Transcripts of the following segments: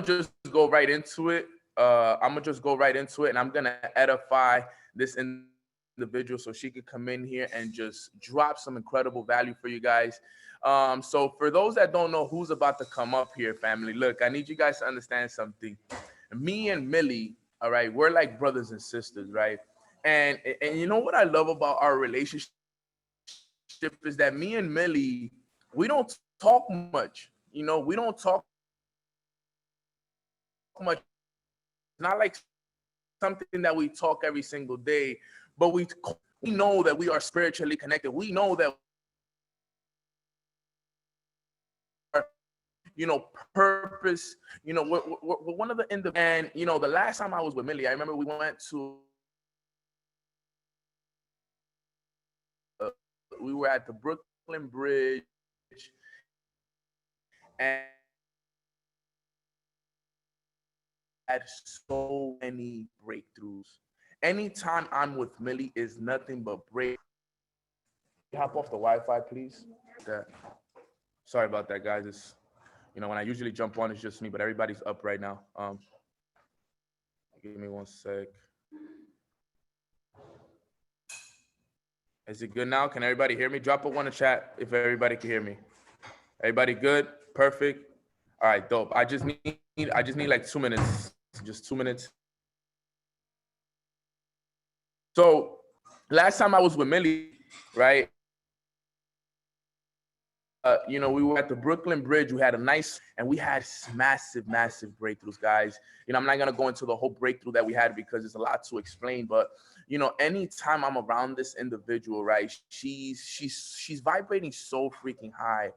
just go right into it. And I'm gonna edify this individual so she could come in here and just drop some incredible value for you guys. So for those that don't know who's about to come up here, family, look, I need you guys to understand something. Me and Millie, all right, we're like brothers and sisters, right? And you know what I love about our relationship is that me and Millie, we don't talk much. You know, we don't talk much. It's not like something that we talk every single day, but we know that we are spiritually connected. We know that we are, purpose. We're one of the and the last time I was with Millie, I remember we went to we were at the Brooklyn Bridge, and had so many breakthroughs. Anytime I'm with Millie is nothing but break. Hop off the Wi-Fi, please. That. Sorry about that, guys. It's when I usually jump on, it's just me, but everybody's up right now. Give me one sec. Is it good now? Can everybody hear me? Drop a one in chat if everybody can hear me. Everybody good? Perfect. All right, dope. I just need like 2 minutes. Just 2 minutes. So last time I was with Millie, right? We were at the Brooklyn Bridge. We had a nice, and we had massive breakthroughs, guys. I'm not gonna go into the whole breakthrough that we had because there's a lot to explain. But anytime I'm around this individual, right, she's vibrating so freaking high,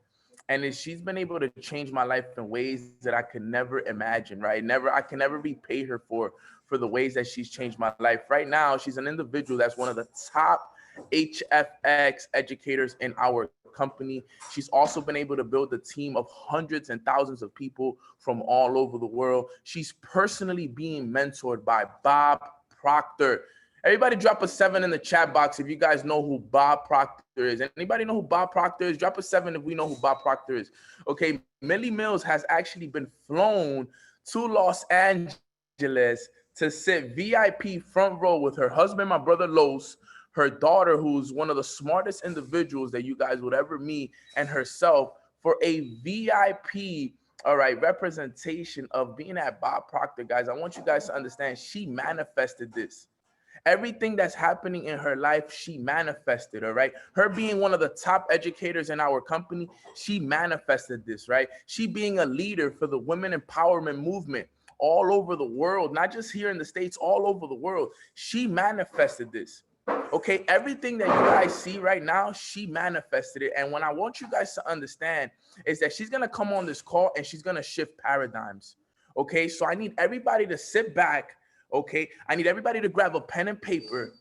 and she's been able to change my life in ways that I could never imagine, right? I can never repay her for the ways that she's changed my life. Right now, she's an individual that's one of the top HFX educators in our company. She's also been able to build a team of hundreds and thousands of people from all over the world. She's personally being mentored by Bob Proctor. Everybody drop a 7 in the chat box if you guys know who Bob Proctor is. Anybody know who Bob Proctor is? Drop a 7 if we know who Bob Proctor is. Okay, Millie Mills has actually been flown to Los Angeles to sit VIP front row with her husband, my brother Los, her daughter, who's one of the smartest individuals that you guys would ever meet, and herself for a VIP, all right, representation of being at Bob Proctor. Guys, I want you guys to understand she manifested this. Everything that's happening in her life, she manifested, all right? Her being one of the top educators in our company, she manifested this, right? She being a leader for the women empowerment movement all over the world, not just here in the States, all over the world. She manifested this. Okay, everything that you guys see right now, she manifested it. And what I want you guys to understand is that she's going to come on this call and she's going to shift paradigms. Okay, so I need everybody to sit back. Okay, I need everybody to grab a pen and paper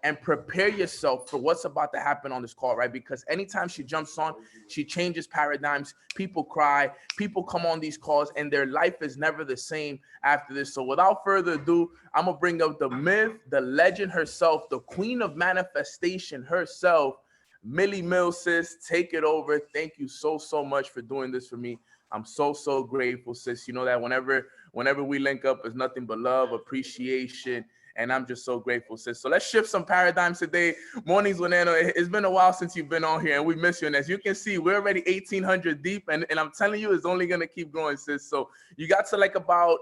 and prepare yourself for what's about to happen on this call, right? Because anytime she jumps on, she changes paradigms. People cry, people come on these calls, and their life is never the same after this. So without further ado, I'm gonna bring up the myth, the legend herself, the queen of manifestation herself, Millie Mills. Sis, take it over. Thank you so much for doing this for me. I'm so grateful, sis. You know that whenever we link up, it's nothing but love, appreciation, and I'm just so grateful, sis. So let's shift some paradigms today. Mornings with Nano. It's been a while since you've been on here, and we miss you. And as you can see, we're already 1,800 deep, and I'm telling you, it's only gonna keep growing, sis. So you got to like about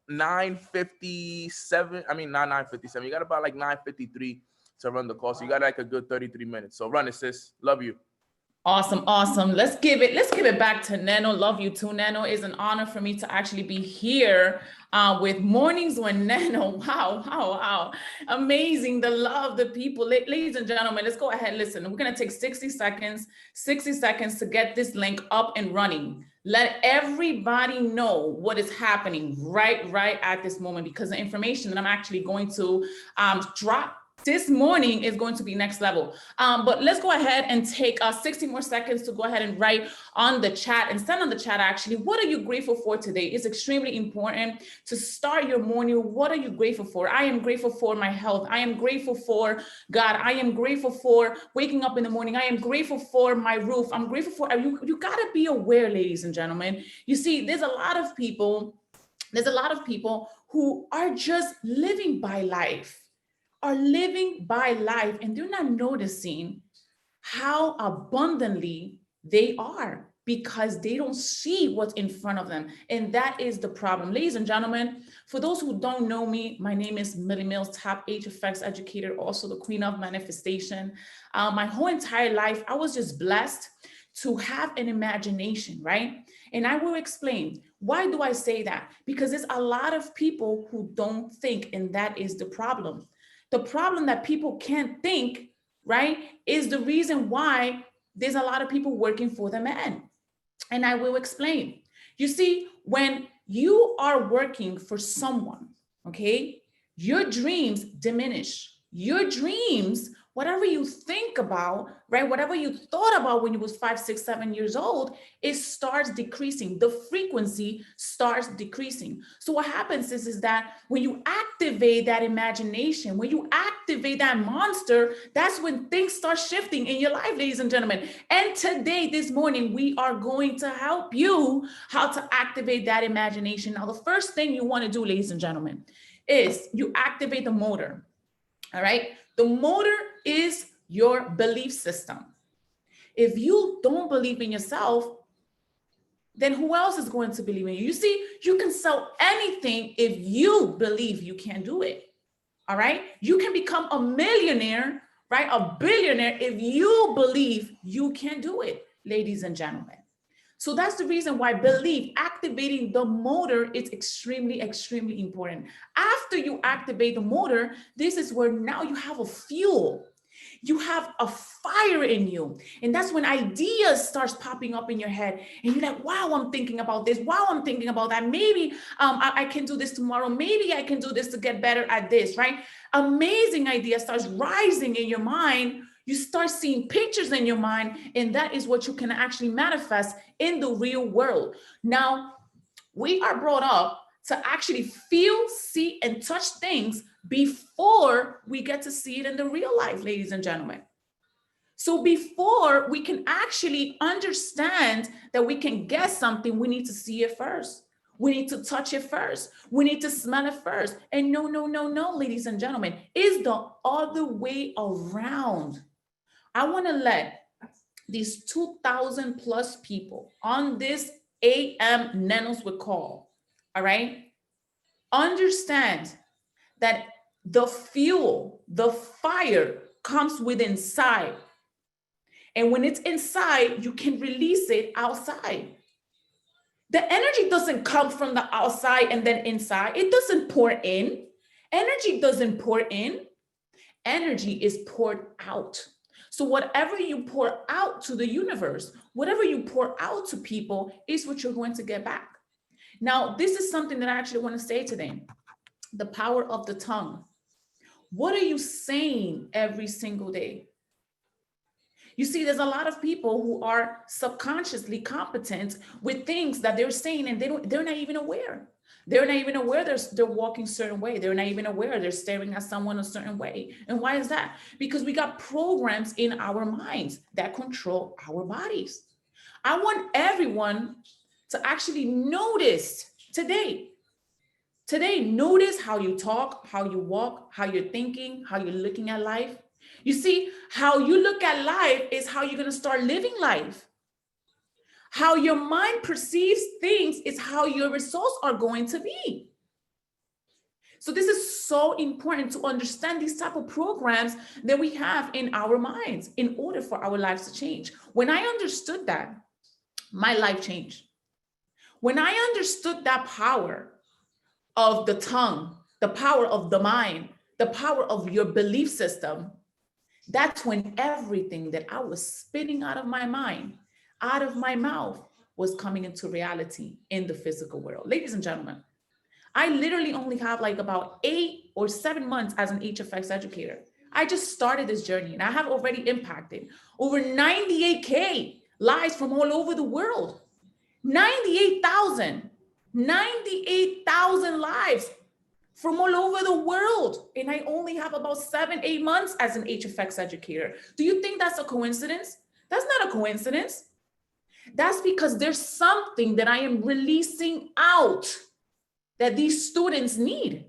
9:57. I mean, not 9:57. You got about like 9:53 to run the call. So you got like a good 33 minutes. So run it, sis. Love you. Awesome. Let's give it back to Nano. Love you too, Nano. It's an honor for me to actually be here with Mornings with Nano. Wow. Amazing. The love, the people. Ladies and gentlemen, let's go ahead. Listen, we're going to take 60 seconds to get this link up and running. Let everybody know what is happening right at this moment, because the information that I'm actually going to drop this morning is going to be next level. But let's go ahead and take 60 more seconds to go ahead and write on the chat and send on the chat, actually, what are you grateful for today? It's extremely important to start your morning. What are you grateful for? I am grateful for my health. I am grateful for God. I am grateful for waking up in the morning. I am grateful for my roof. I'm grateful for, you gotta be aware, ladies and gentlemen. You see, there's a lot of people There's a lot of people who are just living by life, and they're not noticing how abundantly they are because they don't see what's in front of them. And that is the problem. Ladies and gentlemen, for those who don't know me, my name is Millie Mills, top H effects educator, also the queen of manifestation. My whole entire life, I was just blessed to have an imagination, right? And I will explain. Why do I say that? Because there's a lot of people who don't think, and that is the problem. The problem that people can't think, right, is the reason why there's a lot of people working for the man. And I will explain. You see, when you are working for someone, okay, your dreams diminish. Your dreams, whatever you think about, right, whatever you thought about when you was 5, 6, 7 years old, it starts decreasing. The frequency starts decreasing. So what happens is that when you activate that imagination, when you activate that monster, that's when things start shifting in your life, ladies and gentlemen. And today, this morning, we are going to help you how to activate that imagination. Now, the first thing you want to do, ladies and gentlemen, is you activate the motor. All right. The motor is your belief system. If you don't believe in yourself, then who else is going to believe in you? You see, you can sell anything if you believe you can do it. All right. You can become a millionaire, right? A billionaire if you believe you can do it, ladies and gentlemen. So that's the reason why belief, activating the motor, is extremely, extremely important. After you activate the motor, this is where now you have a fuel. You have a fire in you. And that's when ideas starts popping up in your head. And you're like, wow, I'm thinking about this. Wow, I'm thinking about that. Maybe I can do this tomorrow. Maybe I can do this to get better at this, right? Amazing idea starts rising in your mind. You start seeing pictures in your mind, and that is what you can actually manifest in the real world. Now, we are brought up to actually feel, see, and touch things before we get to see it in the real life, ladies and gentlemen. So before we can actually understand that we can get something, we need to see it first. We need to touch it first. We need to smell it first. And no, ladies and gentlemen, it's the other way around. I want to let these 2,000 plus people on this AM Nanos with call, all right, understand that the fuel, the fire comes within inside. And when it's inside, you can release it outside. The energy doesn't come from the outside and then inside. It doesn't pour in. Energy doesn't pour in. Energy is poured out. So whatever you pour out to the universe, whatever you pour out to people is what you're going to get back. Now, this is something that I actually want to say today. The power of the tongue. What are you saying every single day? You see, there's a lot of people who are subconsciously competent with things that they're saying, and they're not even aware. They're not even aware they're walking a certain way. They're not even aware they're staring at someone a certain way. And why is that? Because we got programs in our minds that control our bodies. I want everyone to actually notice today. Today, notice how you talk, how you walk, how you're thinking, how you're looking at life. You see, how you look at life is how you're going to start living life. How your mind perceives things is how your results are going to be. So this is so important to understand these type of programs that we have in our minds in order for our lives to change. When I understood that, my life changed. When I understood that power of the tongue, the power of the mind, the power of your belief system, that's when everything that I was spitting out of my mind, out of my mouth, was coming into reality in the physical world. Ladies and gentlemen, I literally only have like about 8 or 7 months as an HFX educator. I just started this journey and I have already impacted over 98K lives from all over the world. 98,000 lives from all over the world. And I only have about 7, 8 months as an HFX educator. Do you think that's a coincidence? That's not a coincidence. That's because there's something that I am releasing out that these students need.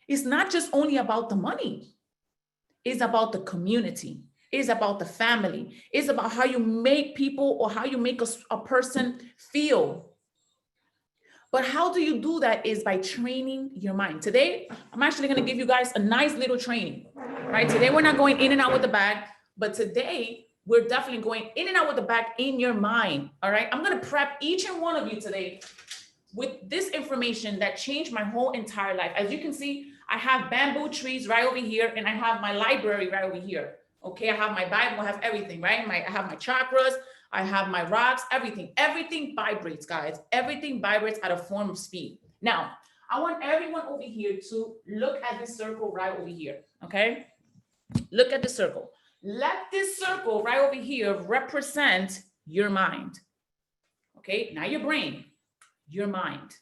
It's not just only about the money. It's about the community. It's about the family. It's about how you make people or how you make a person feel. But how do you do that is by training your mind. Today, I'm actually going to give you guys a nice little training, right? Today, we're not going in and out with the bag, but today we're definitely going in and out with the bag in your mind. All right. I'm going to prep each and one of you today with this information that changed my whole entire life. As you can see, I have bamboo trees right over here, and I have my library right over here. Okay, I have my Bible, I have everything, right? I have my chakras, I have my rocks, everything. Everything vibrates, guys. Everything vibrates at a form of speed. Now, I want everyone over here to look at this circle right over here, okay? Look at the circle. Let this circle right over here represent your mind, okay? Not your brain, your mind.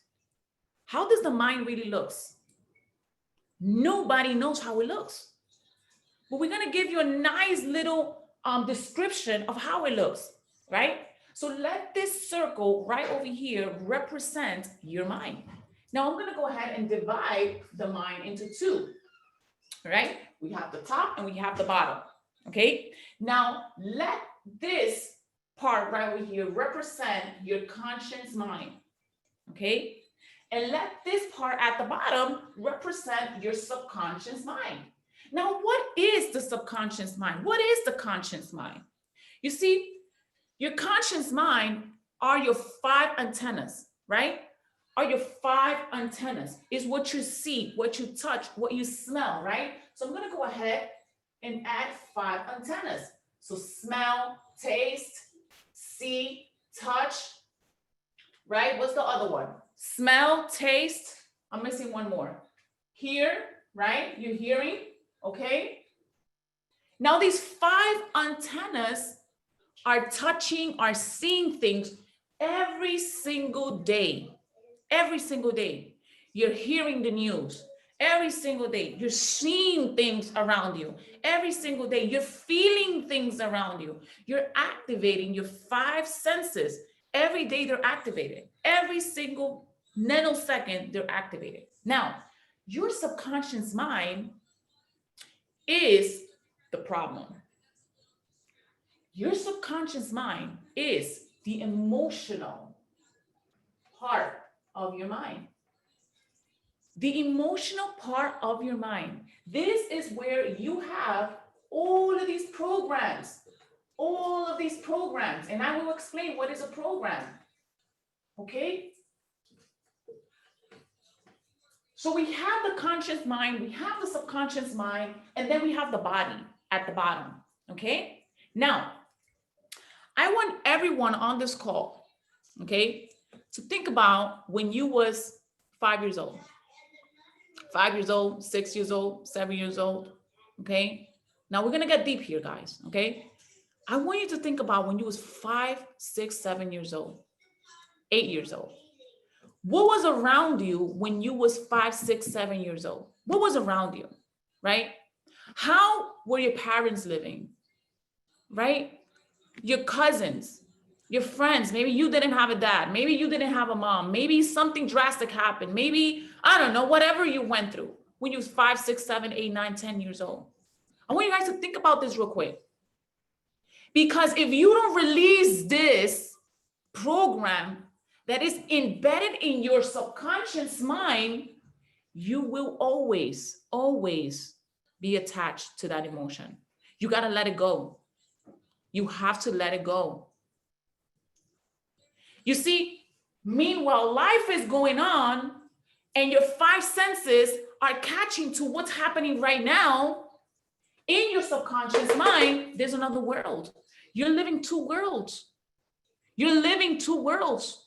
How does the mind really looks? Nobody knows how it looks. But we're going to give you a nice little description of how it looks, right? So let this circle right over here represent your mind. Now I'm going to go ahead and divide the mind into two, right? We have the top and we have the bottom, okay? Now let this part right over here represent your conscious mind, okay? And let this part at the bottom represent your subconscious mind. Now, what is the subconscious mind? What is the conscious mind? You see, your conscious mind are your 5 antennas, right? Are your 5 antennas. Is what you see, what you touch, what you smell, right? So I'm going to go ahead and add 5 antennas. So smell, taste, see, touch, right? What's the other one? Smell, taste. I'm missing one more. Hear, right? You're hearing. Okay. Now these 5 antennas are touching, are seeing things every single day. Every single day. You're hearing the news. Every single day. You're seeing things around you. Every single day. You're feeling things around you. You're activating your 5 senses. Every day they're activated. Every single nanosecond they're activated. Now, your subconscious mind is the problem. Your subconscious mind is the emotional part of your mind. The emotional part of your mind. This is where you have all of these programs. All of these programs. And I will explain what is a program. Okay? So we have the conscious mind, we have the subconscious mind, and then we have the body at the bottom, okay? Now, I want everyone on this call, okay, to think about when you was 5 years old. 5 years old, 6 years old, 7 years old, okay? Now we're gonna get deep here, guys, okay? I want you to think about when you was 5, 6, 7 years old, 8 years old. What was around you when you was 5, 6, 7 years old? What was around you, right? How were your parents living, right? Your cousins, your friends, maybe you didn't have a dad, maybe you didn't have a mom, maybe something drastic happened, maybe, I don't know, whatever you went through when you was 5, 6, 7, 8, 9, 10 years old. I want you guys to think about this real quick. Because if you don't release this program that is embedded in your subconscious mind, you will always, always be attached to that emotion. You got to let it go. You have to let it go. You see, meanwhile, life is going on and your 5 senses are catching to what's happening right now. In your subconscious mind, there's another world. You're living 2 worlds. You're living 2 worlds.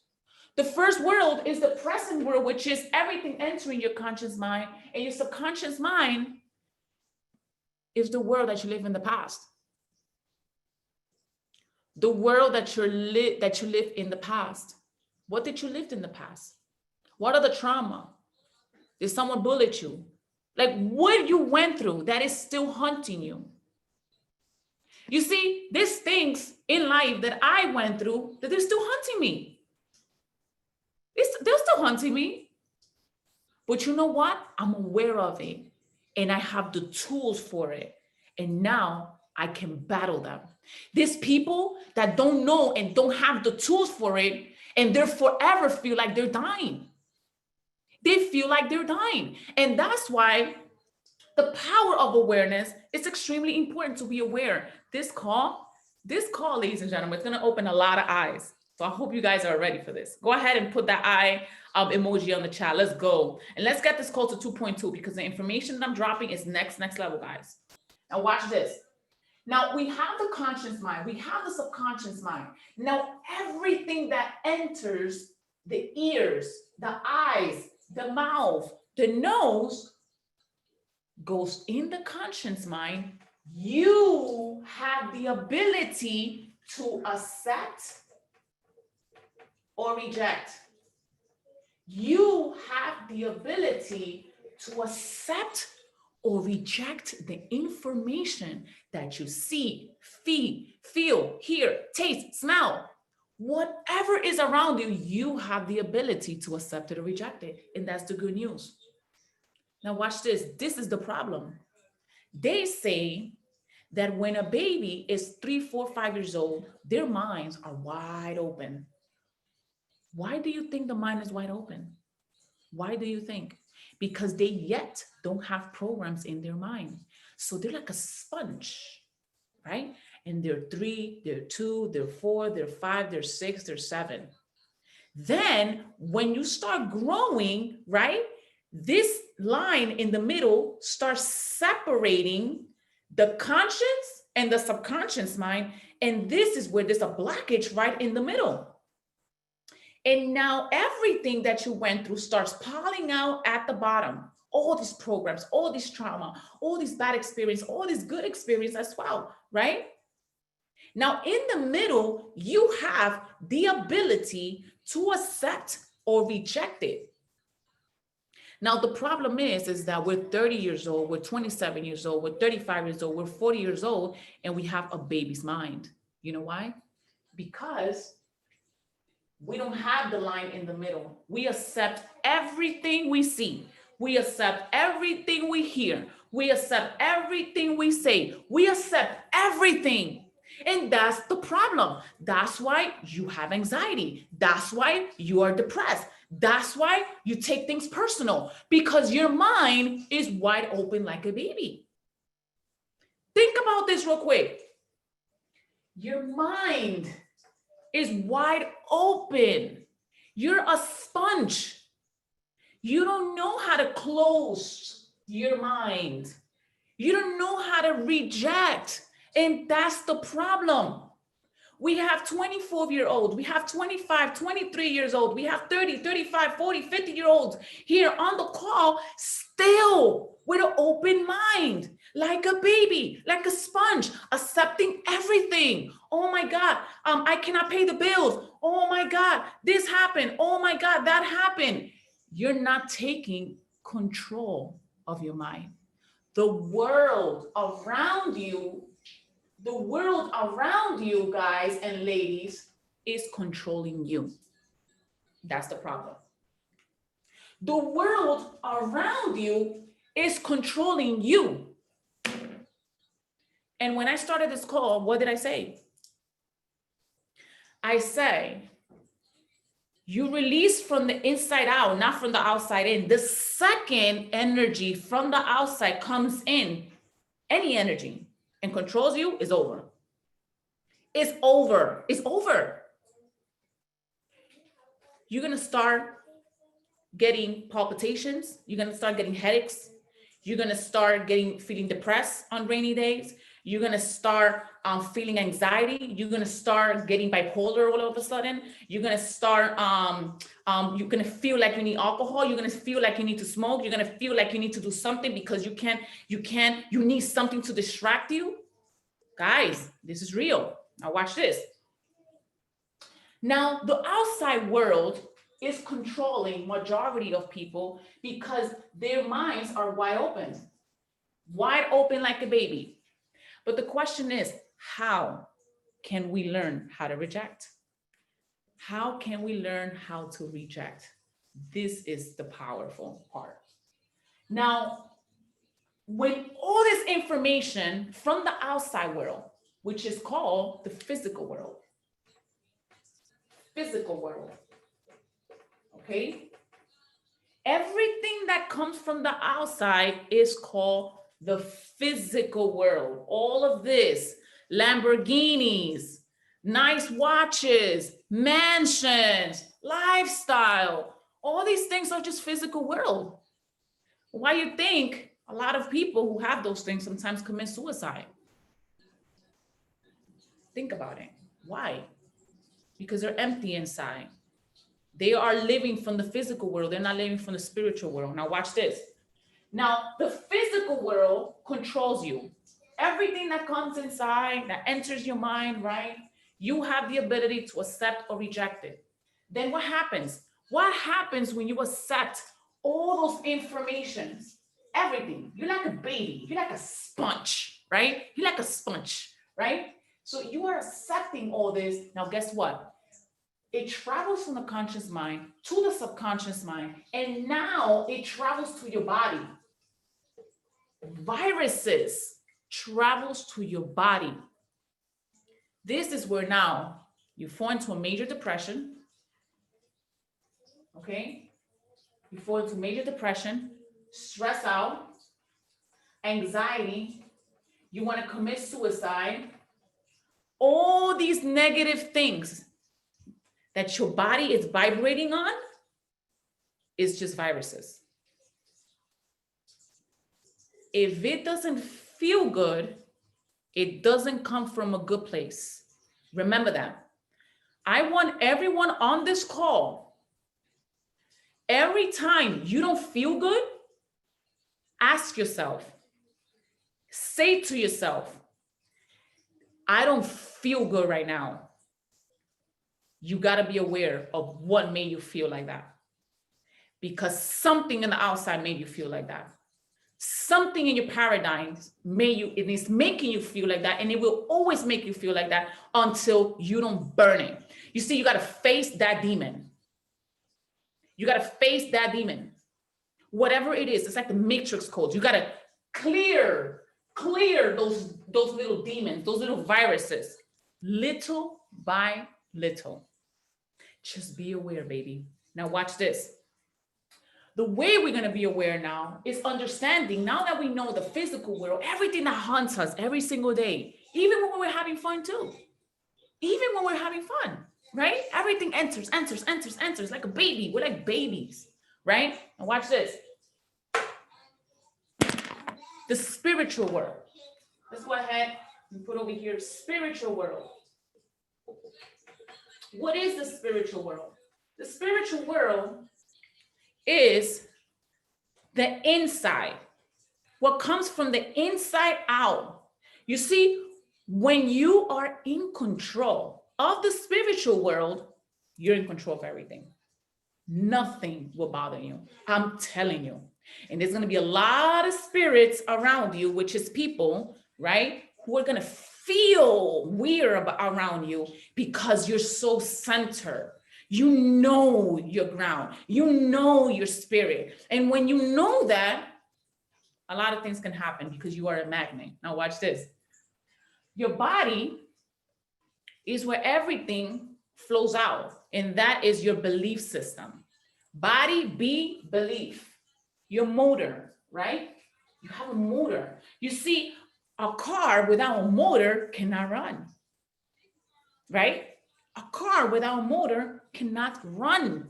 The first world is the present world, which is everything entering your conscious mind, and your subconscious mind is the world that you live in the past. The world that you lived in the past. What did you live in the past? What are the trauma? Did someone bullet you? Like what you went through that is still haunting you. You see, there's things in life that I went through that they're still haunting me. They're still haunting me. But you know what? I'm aware of it and I have the tools for it. And now I can battle them. These people that don't know and don't have the tools for it, and they forever feel like they're dying. They feel like they're dying. And that's why the power of awareness is extremely important to be aware. This call, ladies and gentlemen, it's going to open a lot of eyes. So I hope you guys are ready for this. Go ahead and put that eye emoji on the chat. Let's go. And let's get this call to 2.2 because the information that I'm dropping is next level, guys. Now watch this. Now we have the conscious mind. We have the subconscious mind. Now everything that enters the ears, the eyes, the mouth, the nose goes in the conscious mind. You have the ability to accept or reject. You have the ability to accept or reject the information that you see, feel, hear, taste, smell. Whatever is around you, you have the ability to accept it or reject it. And that's the good news. Now watch this. This is the problem. They say that when a baby is 3, 4, 5 years old, their minds are wide open. Why do you think the mind is wide open? Why do you think? Because they yet don't have programs in their mind. So they're like a sponge, right? And they're 3, they're 2, they're 4, they're 5, they're 6, they're 7. Then when you start growing, right? This line in the middle starts separating the conscious and the subconscious mind. And this is where there's a blockage right in the middle. And now everything that you went through starts piling out at the bottom. All these programs, all this trauma, all these bad experience, all this good experience as well, right? Now in the middle, you have the ability to accept or reject it. Now the problem is that we're 30 years old, we're 27 years old, we're 35 years old, we're 40 years old, and we have a baby's mind. You know why? Because we don't have the line in the middle. We accept everything we see. We accept everything we hear. We accept everything we say. We accept everything. And that's the problem. That's why you have anxiety. That's why you are depressed. That's why you take things personal, because your mind is wide open like a baby. Think about this real quick. Your mind is wide open. You're a sponge. You don't know how to close your mind. You don't know how to reject. And that's the problem. We have 24-year-olds, we have 25, 23 years old, we have 30, 35, 40, 50-year-olds here on the call, still with an open mind, like a baby, like a sponge, accepting everything. Oh my God, I cannot pay the bills. Oh my God, this happened. Oh my God, that happened. You're not taking control of your mind. The world around you, guys and ladies, is controlling you. That's the problem. The world around you is controlling you. And when I started this call, what did I say? I say, you release from the inside out, not from the outside in. The second energy from the outside comes in, any energy, and controls you, is over. It's over. It's over. You're going to start getting palpitations. You're going to start getting headaches. You're going to start feeling depressed on rainy days. You're going to start feeling anxiety. You're going to start getting bipolar all of a sudden. You're going to start, you're going to feel like you need alcohol. You're going to feel like you need to smoke. You're going to feel like you need to do something because you need something to distract you. Guys, this is real. Now watch this. Now, the outside world is controlling majority of people because their minds are wide open like a baby. But the question is, how can we learn how to reject? How can we learn how to reject? This is the powerful part. Now, with all this information from the outside world, which is called the physical world, okay? Everything that comes from the outside is called the physical world. All of this, Lamborghinis, nice watches, mansions, lifestyle, all these things are just physical world. Why you think a lot of people who have those things sometimes commit suicide? Think about it. Why? Because they're empty inside. They are living from the physical world. They're not living from the spiritual world. Now watch this. Now, the physical world controls you. Everything that comes inside, that enters your mind, right? You have the ability to accept or reject it. Then what happens? What happens when you accept all those informations? Everything. You're like a baby. You're like a sponge, right? You're like a sponge, right? So you are accepting all this. Now, guess what? It travels from the conscious mind to the subconscious mind, and now it travels to your body. Viruses travels to your body. This is where now you fall into a major depression, okay? You fall into major depression, stress out, anxiety, you want to commit suicide, all these negative things that your body is vibrating on is just viruses. If it doesn't feel good, it doesn't come from a good place. Remember that. I want everyone on this call, every time you don't feel good, ask yourself, say to yourself, I don't feel good right now. You got to be aware of what made you feel like that. Because something in the outside made you feel like that. Something in your paradigms it is making you feel like that, and it will always make you feel like that until you don't burn it. You see, you got to face that demon. You got to face that demon. Whatever it is, it's like the matrix code. You got to clear those little demons, those little viruses, little by little. Just be aware, baby. Now watch this. The way we're going to be aware now is understanding, now that we know the physical world, everything that haunts us every single day, even when we're having fun too. Even when we're having fun, right? Everything enters like a baby. We're like babies, right? And watch this. The spiritual world. Let's go ahead and put over here, spiritual world. What is the spiritual world? The spiritual world is the inside, what comes from the inside out. You see, when you are in control of the spiritual world, you're in control of everything. Nothing will bother you. I'm telling you. And there's going to be a lot of spirits around you, which is people, right, who are going to feel weird around you because you're so centered. You know your ground. You know your spirit. And when you know that, a lot of things can happen because you are a magnet. Now watch this. Your body is where everything flows out, and that is your belief system. Body, be, belief. Your motor, right? You have a motor. You see, a car without a motor cannot run, right? A car without a motor cannot run.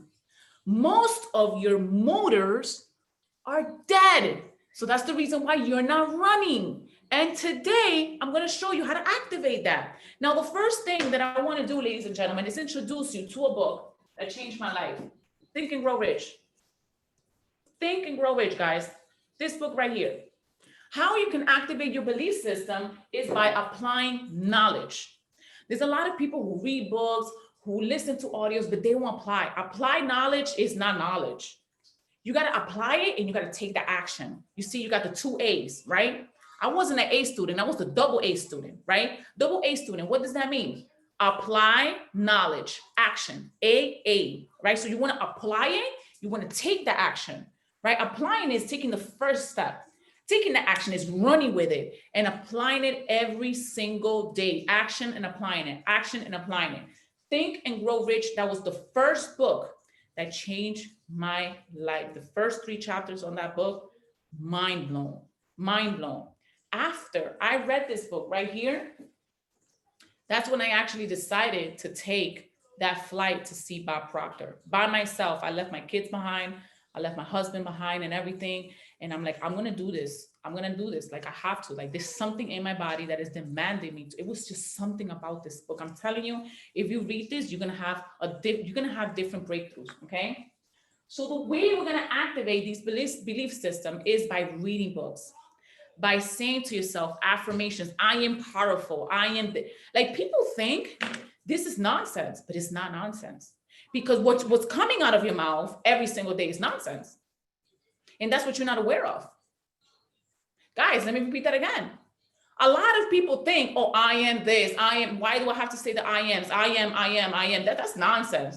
Most of your motors are dead. So that's the reason why you're not running. And today, I'm going to show you how to activate that. Now, the first thing that I want to do, ladies and gentlemen, is introduce you to a book that changed my life. Think and Grow Rich. Think and Grow Rich, guys. This book right here. How you can activate your belief system is by applying knowledge. There's a lot of people who read books, who listen to audios, but they won't apply. Applied knowledge is not knowledge. You got to apply it and you got to take the action. You see, you got the 2 A's, right? I wasn't an A student. I was a double A student, right? Double A student. What does that mean? Apply knowledge, action, AA, right? So you want to apply it. You want to take the action, right? Applying is taking the first step. Taking the action is running with it and applying it every single day. Action and applying it, action and applying it. Think and Grow Rich, that was the first book that changed my life. The first 3 chapters on that book, mind blown, mind blown. After I read this book right here, that's when I actually decided to take that flight to see Bob Proctor by myself. I left my kids behind. I left my husband behind and everything. And I'm like, I'm going to do this. I'm going to do this. Like, I have to. Like, there's something in my body that is demanding me to. It was just something about this book. I'm telling you, if you read this, you're going to have different breakthroughs. Okay. So the way we're going to activate these belief system is by reading books, by saying to yourself affirmations. I am powerful. I am like, people think this is nonsense, but it's not nonsense. Because what's coming out of your mouth every single day is nonsense. And that's what you're not aware of. Guys, let me repeat that again. A lot of people think, oh, I am this, I am, why do I have to say the I ams? I am. That's nonsense.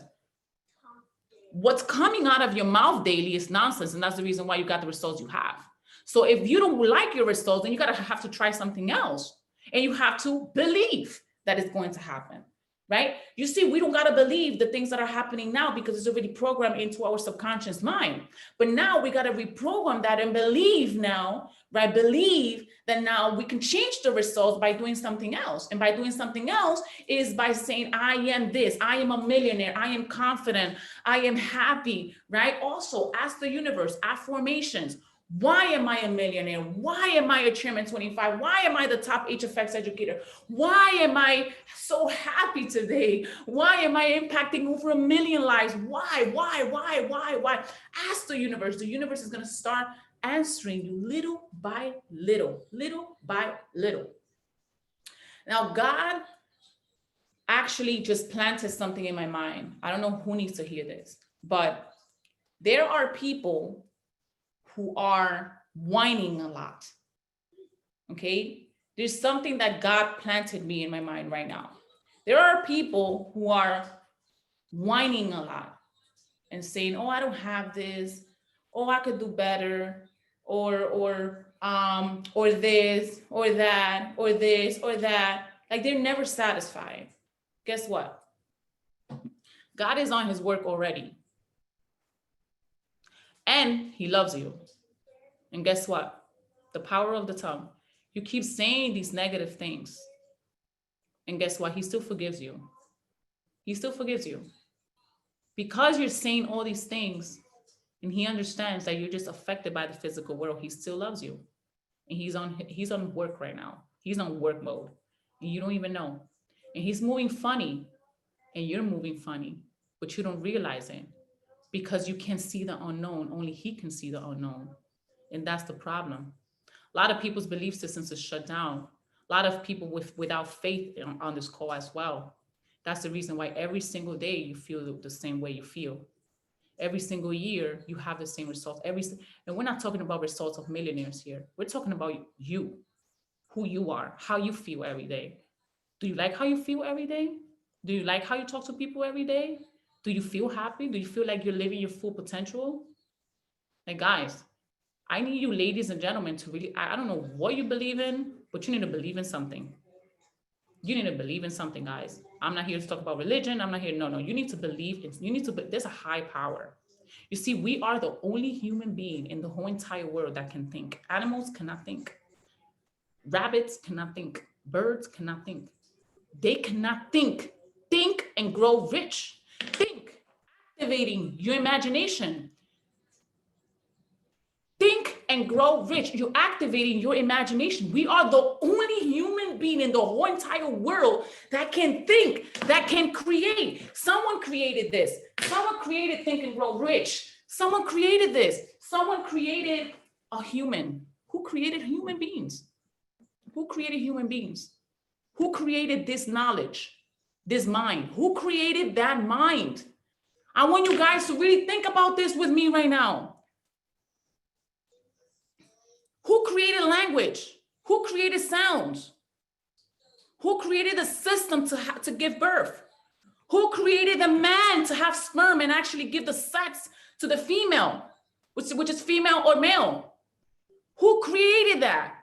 What's coming out of your mouth daily is nonsense. And that's the reason why you got the results you have. So if you don't like your results, then you have to try something else. And you have to believe that it's going to happen. Right? You see, we don't got to believe the things that are happening now because it's already programmed into our subconscious mind. But now we got to reprogram that and believe now, right? Believe that now we can change the results by doing something else. And by doing something else is by saying, I am this, I am a millionaire, I am confident, I am happy, right? Also, ask the universe, affirmations. Why am I a millionaire? Why am I a chairman 25? Why am I the top HFX educator? Why am I so happy today? Why am I impacting over 1 million lives? Why? Ask the universe. The universe is going to start answering you little by little, little by little. Now, God actually just planted something in my mind. I don't know who needs to hear this, but there are people who are whining a lot. Okay? There's something that God planted me in my mind right now. There are people who are whining a lot and saying, oh, I don't have this. Oh, I could do better. Or this, or that, or this, or that. Like, they're never satisfied. Guess what? God is on his work already. And he loves you. And guess what? The power of the tongue. You keep saying these negative things. And guess what? He still forgives you. He still forgives you. Because you're saying all these things, and he understands that you're just affected by the physical world, he still loves you. And he's on work right now. He's on work mode. And you don't even know. And he's moving funny. And you're moving funny. But you don't realize it. Because you can't see the unknown. Only he can see the unknown. And that's the problem. A lot of people's belief systems are shut down. A lot of people without faith on this call as well. That's the reason why every single day you feel the same way you feel. Every single year you have the same results. And we're not talking about results of millionaires here. We're talking about you, who you are, how you feel every day. Do you like how you feel every day? Do you like how you talk to people every day? Do you feel happy? Do you feel like you're living your full potential? Like, guys, I need you ladies and gentlemen to really, I don't know what you believe in, but you need to believe in something. You need to believe in something, guys. I'm not here to talk about religion. I'm not here. No. You need to believe there's a high power. You see, we are the only human being in the whole entire world that can think. Animals cannot think. Rabbits cannot think. Birds cannot think. They cannot think. Think and grow rich. Think, activating your imagination. Think and grow rich. You're activating your imagination. We are the only human being in the whole entire world that can think, that can create. Someone created this. Someone created Think and Grow Rich. Someone created this. Someone created a human. Who created human beings? Who created human beings? Who created this knowledge, this mind? Who created that mind? I want you guys to really think about this with me right now. Who created language? Who created sounds? Who created the system to give birth? Who created the man to have sperm and actually give the sex to the female, which is female or male. Who created that?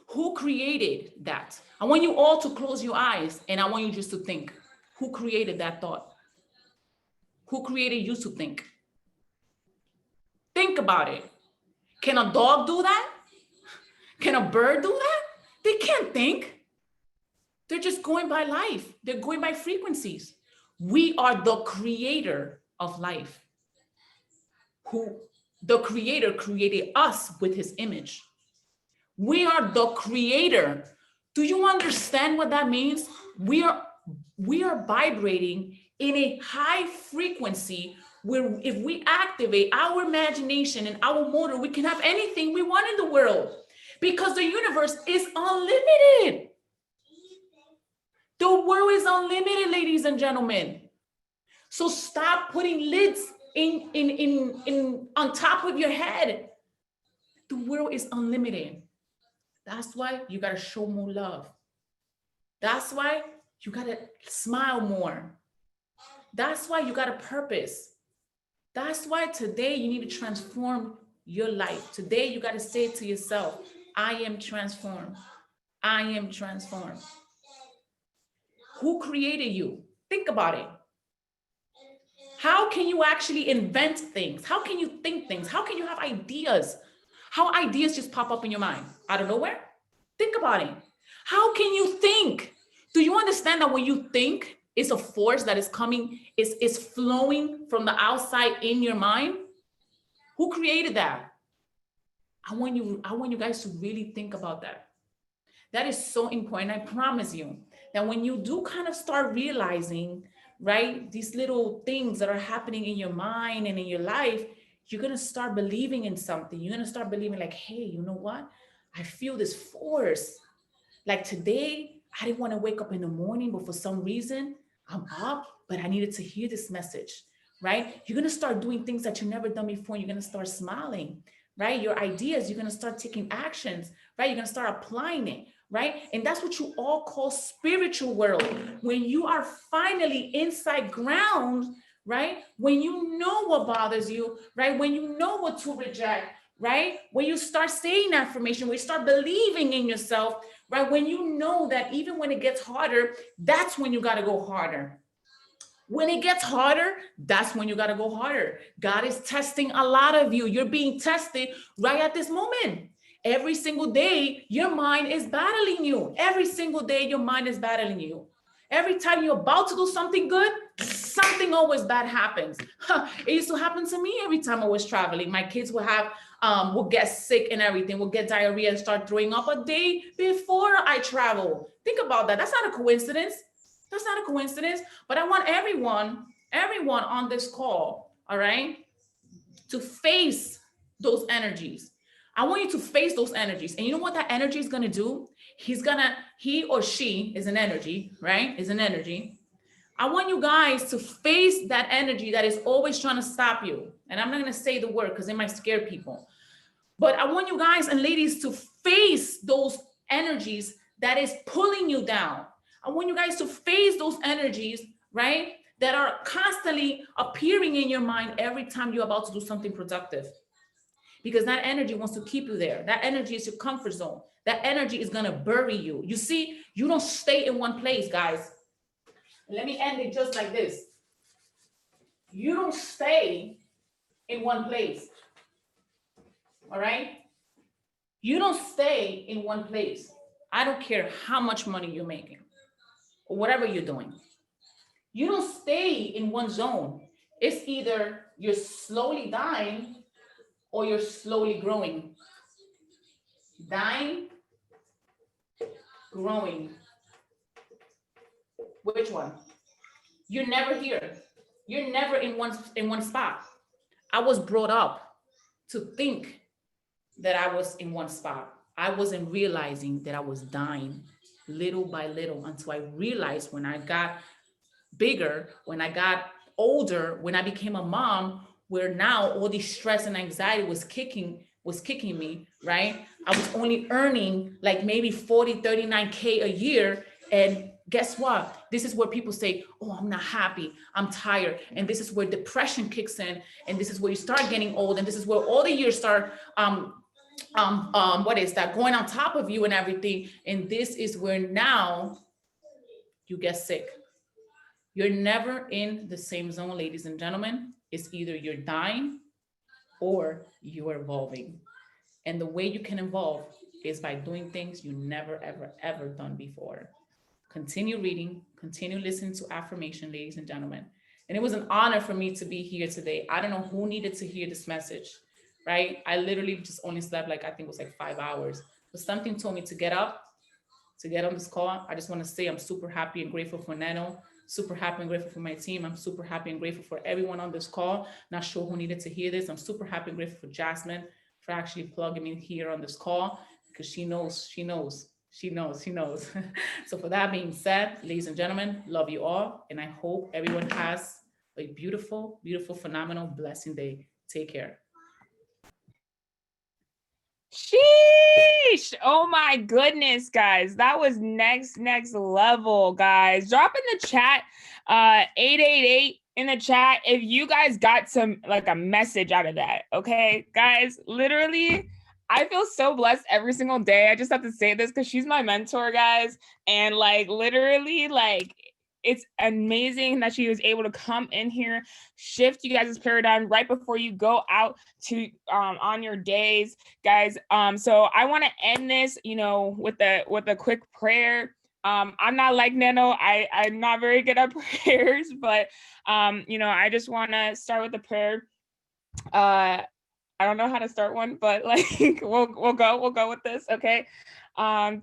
Who created that? I want you all to close your eyes and I want you just to think. Who created that thought? Who created you to think? Think about it. Can a dog do that? Can a bird do that? They can't think. They're just going by life. They're going by frequencies. We are the creator of life. The creator created us with his image. We are the creator. Do you understand what that means? We are vibrating in a high frequency where if we activate our imagination and our motor, we can have anything we want in the world because the universe is unlimited. The world is unlimited, ladies and gentlemen. So stop putting lids on top of your head. The world is unlimited. That's why you gotta show more love. That's why you gotta smile more. That's why you got a purpose. That's why today you need to transform your life. Today you gotta say to yourself, I am transformed. I am transformed. Who created you? Think about it. How can you actually invent things? How can you think things? How can you have ideas? How ideas just pop up in your mind out of nowhere? Think about it. How can you think? Do you understand that when you think, it's a force that is coming, is flowing from the outside in your mind? Who created that? I want you guys to really think about that. That is so important. I promise you that when you do kind of start realizing, right, these little things that are happening in your mind and in your life, you're going to start believing in something. You're going to start believing like, hey, you know what? I feel this force. Like today, I didn't want to wake up in the morning, but for some reason, I'm up, but I needed to hear this message, right? You're going to start doing things that you've never done before. You're going to start smiling, right? Your ideas, you're going to start taking actions, right? You're going to start applying it, right? And that's what you all call spiritual world. When you are finally inside ground, right? When you know what bothers you, right? When you know what to reject, right? When you start saying affirmation, when you start believing in yourself, right? When you know that even when it gets harder, that's when you got to go harder. When it gets harder, that's when you got to go harder. God is testing a lot of you. You're being tested right at this moment. Every single day, your mind is battling you. Every single day, your mind is battling you. Every time you're about to do something good, something always bad happens. It used to happen to me every time I was traveling. My kids would get sick and everything, would get diarrhea and start throwing up a day before I travel. Think about that. That's not a coincidence. That's not a coincidence. But I want everyone on this call, all right, to face those energies. I want you to face those energies. And you know what that energy is going to do? He or she is an energy, right? Is an energy. I want you guys to face that energy that is always trying to stop you. And I'm not going to say the word because it might scare people. But I want you guys and ladies to face those energies that is pulling you down. I want you guys to face those energies, right? That are constantly appearing in your mind every time you're about to do something productive. Because that energy wants to keep you there. That energy is your comfort zone. That energy is going to bury you. You see, you don't stay in one place, guys. Let me end it just like this. You don't stay in one place. All right? You don't stay in one place. I don't care how much money you're making or whatever you're doing. You don't stay in one zone. It's either you're slowly dying or you're slowly growing. Dying, growing. Which one? You're never here. You're never in one spot. I was brought up to think that I was in one spot. I wasn't realizing that I was dying little by little until I realized when I got bigger, when I got older, when I became a mom, where now all this stress and anxiety was kicking me, right? I was only earning like maybe 40, 39K a year. And Guess what? This is where people say, oh, I'm not happy, I'm tired. And this is where depression kicks in. And this is where you start getting old. And this is where all the years start, what is that, going on top of you and everything. And this is where now you get sick. You're never in the same zone, ladies and gentlemen. It's either you're dying or you are evolving. And the way you can evolve is by doing things you never, ever, ever done before. Continue reading, continue listening to affirmation, ladies and gentlemen. And it was an honor for me to be here today. I don't know who needed to hear this message, right? I literally just only slept like, I think it was like 5 hours, but something told me to get up, to get on this call. I just want to say I'm super happy and grateful for Nano, super happy and grateful for my team. I'm super happy and grateful for everyone on this call. Not sure who needed to hear this. I'm super happy and grateful for Jasmine for actually plugging me here on this call, because she knows. So for that being said, ladies and gentlemen, love you all. And I hope everyone has a beautiful, beautiful, phenomenal, blessing day. Take care. Sheesh. Oh my goodness, guys. That was next level, guys. Drop in the chat 888 in the chat if you guys got some, like, a message out of that. Okay, guys, literally, I feel so blessed every single day. I just have to say this because she's my mentor, guys. And like, literally, like, it's amazing that she was able to come in here, shift you guys' paradigm right before you go out to on your days, guys. So I want to end this, you know, with a quick prayer. I'm not like Nano. I'm not very good at prayers, but you know, I just want to start with a prayer. I don't know how to start one, but like we'll go with this, okay?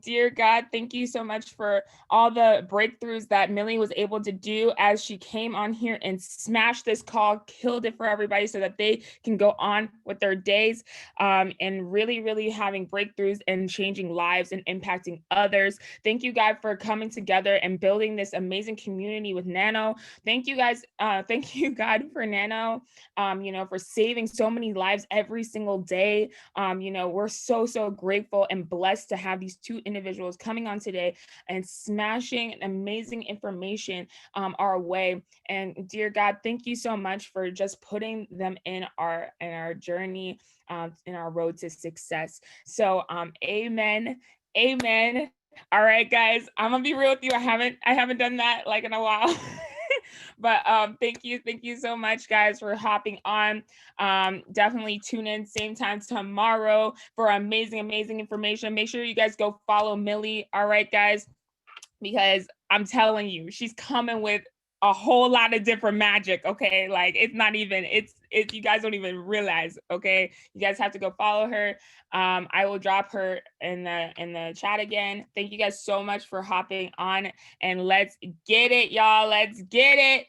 Dear God, thank you so much for all the breakthroughs that Millie was able to do as she came on here and smashed this call, killed it for everybody so that they can go on with their days, and really having breakthroughs and changing lives and impacting others. Thank you, God, for coming together and building this amazing community with Nano. Thank you, guys. Thank you, God, for Nano, you know, for saving so many lives every single day. You know, we're so grateful and blessed to have these two individuals coming on today and smashing amazing information our way. And dear God, thank you so much for just putting them in our journey, in our road to success. So amen. All right, guys, I'm gonna be real with you. I haven't done that like in a while. But thank you so much, guys, for hopping on. Definitely tune in same time tomorrow for amazing information. Make sure you guys go follow Millie, all right, guys, because I'm telling you, she's coming with a whole lot of different magic, okay? Like, it's not even, it's you guys don't even realize, okay? You guys have to go follow her. I will drop her in the chat again. Thank you guys so much for hopping on, and let's get it, y'all. Let's get it.